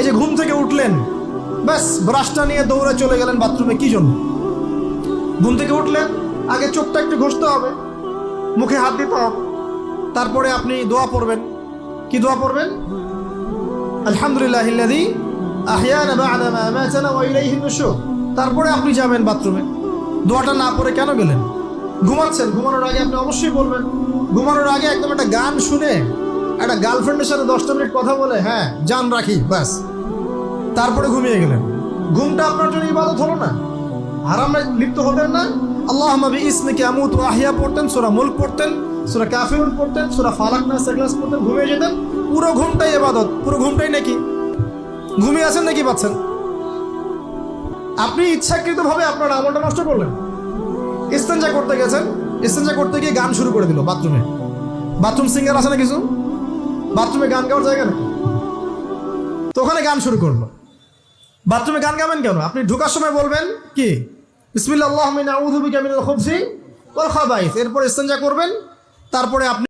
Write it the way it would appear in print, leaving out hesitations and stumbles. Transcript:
এই যে ঘুম থেকে উঠলেন, ব্যাস ব্রাশটা নিয়ে দৌড়ে চলে গেলেন বাথরুমে, কি জন্য? ঘুম থেকে উঠলেন, আগে চোখটা একটু ঘষতে হবে, মুখে হাত দিতে হবে, তারপরে আপনি দোয়া পড়বেন। কি দোয়া পড়বেন? আলহামদুলিল্লাহিল্লাযী আহইয়ানা বা'দা মা আমাতানা ওয়া ইলাইহিন নুশুর। তারপরে আপনি যাবেন বাথরুমে। দোয়াটা না পড়ে কেন গেলেন? ঘুমাচ্ছেন, ঘুমানোর আগে আপনি অবশ্যই বলবেন। ঘুমানোর আগে একদম একটা গান শুনে, একটা গার্লফ্রেন্ডের সাথে 10টা মিনিট কথা বলে, হ্যাঁ জান রাখি, ব্যাস, তারপরে ঘুমিয়ে গেলেন। ঘুমটা আপনার জন্য ইবাদত হলো না? হারামে লিপ্ত হতেন না? আল্লাহুম্মা বিইসমিকা আমুতু ওয়া আহইয়া পড়তেন, সূরা মুলক পড়তেন, সূরা কাফিরুন পড়তেন, সূরা ফালাক নাস ইখলাস পড়তেন, ঘুমিয়ে যেতেন। পুরো ঘুমটাই ইবাদত, পুরো ঘুমটাই নাকি? ঘুমিয়ে আছেন নাকি পাচ্ছেন? আপনি ইচ্ছাকৃতভাবে আপনার আমলটা নষ্ট করলেন। ইস্তেঞ্জা করতে গেছেন, ইস্তেঞ্জা করতে গিয়ে গান শুরু করে দিল বাথরুমে। বাথরুম সিঙ্গার আছে না কিছু? বাথরুমে গান গাওয়ার জায়গা নাকি? তো ওখানে গান শুরু করলো। বাথরুমে গান গাবেন কেন? আপনি ঢোকার সময় বলবেন কি? বিসমিল্লাহ আল্লাহুম্মা ইন্নী আউযু বিকা মিনাল খুবসি ওয়াল খাবাইস। এরপর ইস্তেঞ্জা করবেন, তারপরে আপনি